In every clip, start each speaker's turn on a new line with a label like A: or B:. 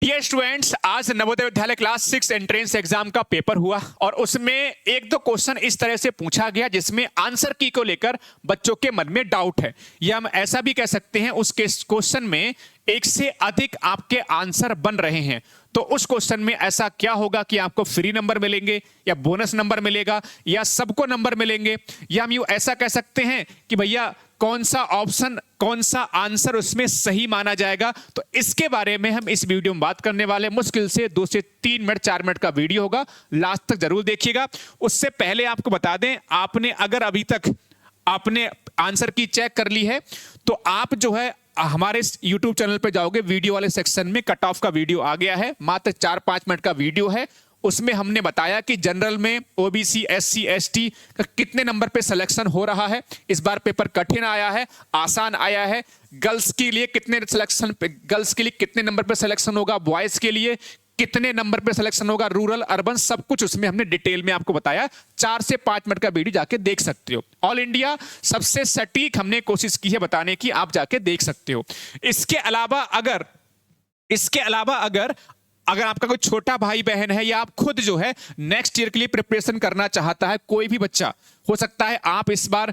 A: Dear students, आज Navodaya Vidyalaya class 6 entrance exam का paper हुआ और उसमें एक दो क्वेश्चन इस तरह से पूछा गया जिसमें आंसर की को लेकर बच्चों के मन में डाउट है, या हम ऐसा भी कह सकते हैं उस क्वेश्चन में एक से अधिक आपके आंसर बन रहे हैं। तो उस क्वेश्चन में ऐसा क्या होगा कि आपको फ्री नंबर मिलेंगे या बोनस नंबर मिलेगा या सबको नंबर मिलेंगे, या हम यूं ऐसा कह सकते हैं कि भैया कौन सा ऑप्शन, कौन सा आंसर उसमें सही माना जाएगा। तो इसके बारे में हम इस वीडियो में बात करने वाले हैं। मुश्किल से 2 से 3 मिनट 4 मिनट का वीडियो होगा, लास्ट तक जरूर देखिएगा। उससे पहले आपको बता दें, आपने अगर अभी तक आपने आंसर की चेक कर ली है तो आप जो है हमारे YouTube चैनल पे जाओगे, वीडियो वाले सेक्शन में कट ऑफ का वीडियो आ गया है, मात्र 4-5 मिनट का वीडियो है। उसमें हमने बताया कि जनरल में ओबीसी, एससी, एसटी का कितने नंबर पे सिलेक्शन हो रहा है। इस बार पेपर कठिन आया है, आसान आया है। गर्ल्स के लिए कितने सिलेक्शन, गर्ल्स के लिए कितने नंबर पे सिलेक्शन होगा, बॉयज के लिए कितने नंबर पे सिलेक्शन होगा, रूरल अर्बन, सब कुछ उसमें हमने डिटेल में आपको बताया। 4 से 5 मिनट का वीडियो जाके देख सकते हो। ऑल इंडिया सबसे सटीक हमने कोशिश की है बताने की, आप जाके देख सकते हो। इसके अलावा अगर आपका कोई छोटा भाई बहन है या आप खुद जो है नेक्स्ट ईयर के लिए प्रिपरेशन करना चाहता है, कोई भी बच्चा, हो सकता है आप इस बार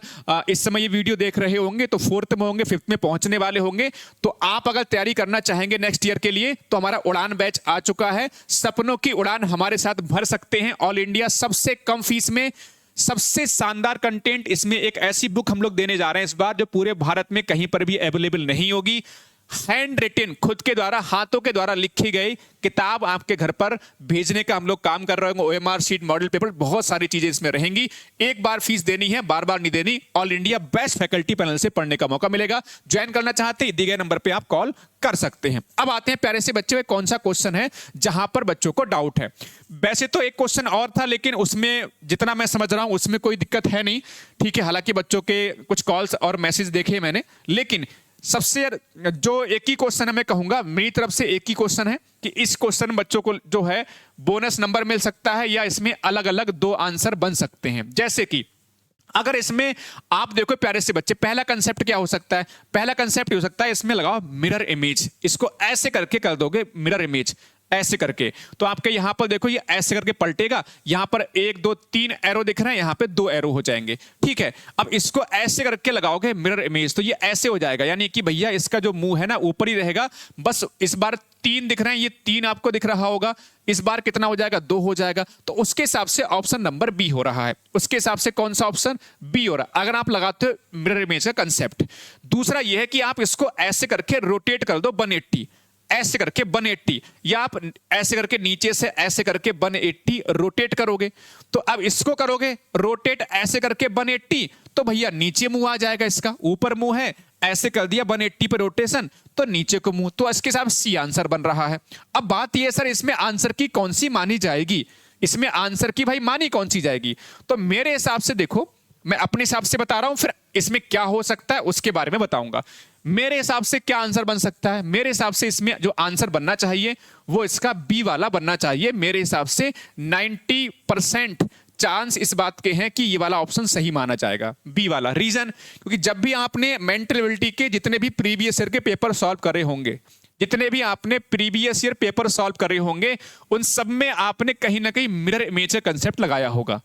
A: इस समय ये वीडियो देख रहे होंगे तो 4th में होंगे, 5th में पहुंचने वाले होंगे, तो आप अगर तैयारी करना चाहेंगे नेक्स्ट ईयर के लिए तो हमारा उड़ान बैच आ चुका है। सपनों की उड़ान हमारे साथ भर सकते हैं ऑल इंडिया सबसे कम फीस में, सबसे शानदार कंटेंट। इसमें एक ऐसी बुक हम लोग देने जा रहे हैं इस बार जो पूरे भारत में कहीं पर भी अवेलेबल नहीं होगी। हैंड रिटन, खुद के द्वारा, हाथों के द्वारा लिखी गई किताब आपके घर पर भेजने का हम लोग काम कर रहे होंगे। ओएमआर शीट, मॉडल पेपर, बहुत सारी चीजें इसमें रहेंगी। एक बार फीस देनी है, बार बार नहीं देनी। All India best faculty panel से पढ़ने का मौका मिलेगा। ज्वाइन करना चाहते हैं दिए गए नंबर पे आप कॉल कर सकते हैं। अब आते हैं प्यारे से बच्चे, कौन सा क्वेश्चन है जहां पर बच्चों को डाउट है। वैसे तो एक क्वेश्चन और था, लेकिन उसमें जितना मैं समझ रहा हूं उसमें कोई दिक्कत है नहीं, ठीक है। हालांकि बच्चों के कुछ कॉल्स और मैसेज देखे मैंने, लेकिन सबसे जो एक ही क्वेश्चन है, मैं कहूंगा मेरी तरफ से एक ही क्वेश्चन है कि इस क्वेश्चन में बच्चों को जो है बोनस नंबर मिल सकता है या इसमें अलग अलग 2 आंसर बन सकते हैं। जैसे कि अगर इसमें आप देखो प्यारे से बच्चे, पहला कंसेप्ट क्या हो सकता है? पहला कंसेप्ट हो सकता है इसमें लगाओ मिरर इमेज। इसको ऐसे करके कर दोगे मिरर इमेज, ऐसे करके, तो आपके यहां पर देखो ये ऐसे करके पलटेगा। यहां पर 1 2 3 एरो दिख रहे हैं, यहां पे 2 एरो हो जाएंगे, ठीक है। अब इसको ऐसे करके लगाओगे मिरर इमेज तो ये ऐसे हो जाएगा, यानी कि भैया इसका जो मुंह है ना ऊपर ही रहेगा। बस इस बार 3 दिख रहे हैं, ये 3 आपको दिख रहा होगा। इस बार कितना हो जाएगा? 2 हो जाएगा। तो उसके हिसाब से ऑप्शन नंबर बी हो रहा है। उसके हिसाब से कौन सा ऑप्शन? बी हो रहा है, अगर आप लगाते हो मिरर इमेज का कंसेप्ट। दूसरा यह है कि आप इसको ऐसे करके रोटेट कर दो 180, ऐसे करके 180, या आप ऐसे करके नीचे से ऐसे करके 180 रोटेट करोगे। तो अब इसको करोगे रोटेट ऐसे करके 180, तो भैया नीचे मुंह आ जाएगा इसका, ऊपर मुंह है, ऐसे कर दिया 180 पे रोटेशन तो नीचे को मुंह, तो इसके साथ सी आंसर बन रहा है। अब बात यह सर, इसमें आंसर की कौन सी मानी जाएगी? इसमें आंसर की भाई मानी कौन सी जाएगी? तो मेरे हिसाब से देखो, मैं अपने हिसाब से बता रहा हूं, फिर इसमें क्या हो सकता है उसके बारे में बताऊंगा। मेरे हिसाब से क्या आंसर बन सकता है? मेरे हिसाब से इसमें जो आंसर बनना चाहिए वो इसका बी वाला बनना चाहिए। मेरे हिसाब से 90% चांस इस बात के हैं कि ये वाला ऑप्शन सही माना जाएगा, बी वाला। रीजन, क्योंकि जब भी आपने मेंटल एबिलिटी के जितने भी प्रीवियस ईयर के पेपर सॉल्व करे होंगे, जितने भी आपने प्रीवियस ईयर पेपर सॉल्व करे होंगे, उन सब में आपने कहीं ना कहीं मिरर इमेज का कंसेप्ट लगाया होगा।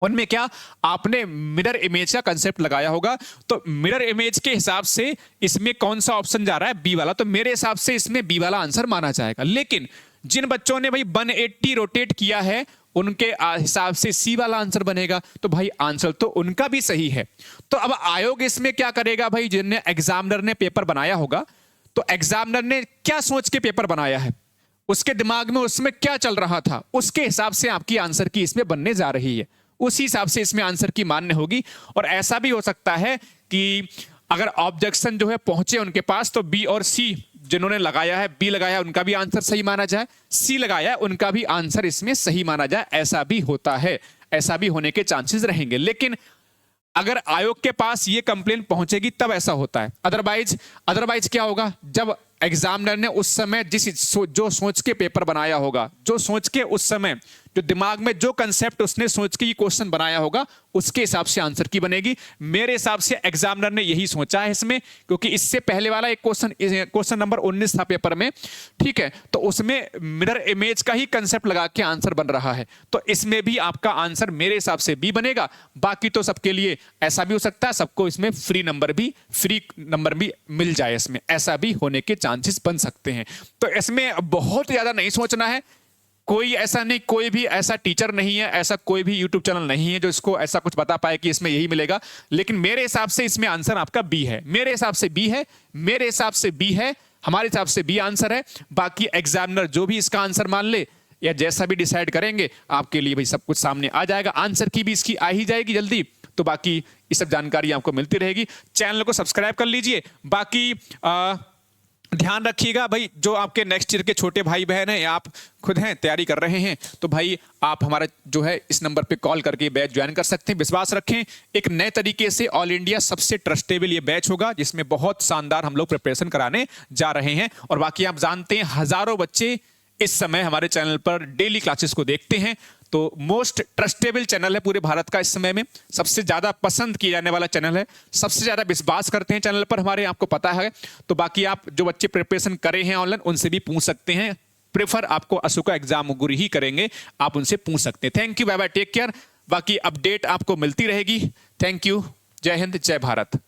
A: उनमें क्या आपने मिरर इमेज का कंसेप्ट लगाया होगा। तो मिरर इमेज के हिसाब से इसमें कौन सा ऑप्शन जा रहा है? बी वाला। तो मेरे हिसाब से इसमें बी वाला आंसर माना जाएगा। लेकिन जिन बच्चों ने भाई 180 रोटेट किया है उनके हिसाब से सी वाला आंसर बनेगा। तो भाई आंसर तो उनका भी सही है। तो अब आयोग इसमें क्या करेगा भाई? जिन्हें एग्जामिनर ने पेपर बनाया होगा, तो एग्जामिनर ने क्या सोच के पेपर बनाया है, उसके दिमाग में उसमें क्या चल रहा था, उसके हिसाब से आपकी आंसर की इसमें बनने जा रही है। उसी हिसाब से इसमें आंसर की मान्य होगी। और ऐसा भी हो सकता है कि अगर ऑब्जेक्शन जो है पहुंचे उनके पास, तो बी और सी जिन्होंने लगाया है, बी लगाया है उनका भी आंसर सही माना जाए, सी लगाया है उनका भी आंसर इसमें सही माना जाए। ऐसा भी होता है, ऐसा भी होने के चांसेस रहेंगे। लेकिन अगर आयोग के पास ये कंप्लेन पहुंचेगी तब ऐसा होता है। अदरवाइज क्या होगा? जब एग्जामिनर ने उस समय जो सोच के पेपर बनाया होगा, जो सोच के उस समय जो दिमाग में जो कंसेप्ट उसने सोच के ये क्वेश्चन बनाया होगा उसके हिसाब से आंसर की बनेगी। मेरे हिसाब से एग्जामिनर ने यही सोचा है इसमें, क्योंकि इससे पहले वाला एक क्वेश्चन नंबर 19 था पेपर में, ठीक है, तो उसमें मिरर इमेज का ही कंसेप्ट लगा के आंसर बन रहा है। तो इसमें भी आपका आंसर मेरे हिसाब से बी बनेगा। बाकी तो सबके लिए ऐसा भी हो सकता है, सबको इसमें फ्री नंबर भी मिल जाए, इसमें ऐसा भी होने के चांसेस बन सकते हैं। तो इसमें बहुत ज्यादा नहीं सोचना है। कोई ऐसा नहीं, कोई भी ऐसा टीचर नहीं है, ऐसा कोई भी यूट्यूब चैनल नहीं है जो इसको ऐसा कुछ बता पाए कि इसमें यही मिलेगा। लेकिन मेरे हिसाब से इसमें आंसर आपका बी है, मेरे हिसाब से बी है, मेरे हिसाब से बी है, हमारे हिसाब से बी आंसर है। बाकी एग्जामिनर जो भी इसका आंसर मान ले या जैसा भी डिसाइड करेंगे, आपके लिए भाई सब कुछ सामने आ जाएगा। आंसर की भी इसकी आ ही जाएगी जल्दी। तो बाकी ये सब जानकारी आपको मिलती रहेगी। चैनल को सब्सक्राइब कर लीजिए। बाकी ध्यान रखिएगा भाई, जो आपके नेक्स्ट ईयर के छोटे भाई बहन हैं या आप खुद हैं तैयारी कर रहे हैं, तो भाई आप हमारा जो है इस नंबर पे कॉल करके बैच ज्वाइन कर सकते हैं। विश्वास रखें, एक नए तरीके से ऑल इंडिया सबसे ट्रस्टेबल ये बैच होगा, जिसमें बहुत शानदार हम लोग प्रिपरेशन कराने जा रहे हैं। और बाकी आप जानते हैं हजारों बच्चे इस समय हमारे चैनल पर डेली क्लासेस को देखते हैं। तो मोस्ट ट्रस्टेबल चैनल है पूरे भारत का, इस समय में सबसे ज्यादा पसंद किया जाने वाला चैनल है, सबसे ज्यादा विश्वास करते हैं चैनल पर हमारे, आपको पता है। तो बाकी आप जो बच्चे प्रिपरेशन करे हैं ऑनलाइन, उनसे भी पूछ सकते हैं। प्रेफर आपको अशोका एग्जाम गुरु ही करेंगे, आप उनसे पूछ सकते हैं। Thank you, bye bye, take care. बाकी अपडेट आपको मिलती रहेगी। थैंक यू, जय हिंद, जय भारत।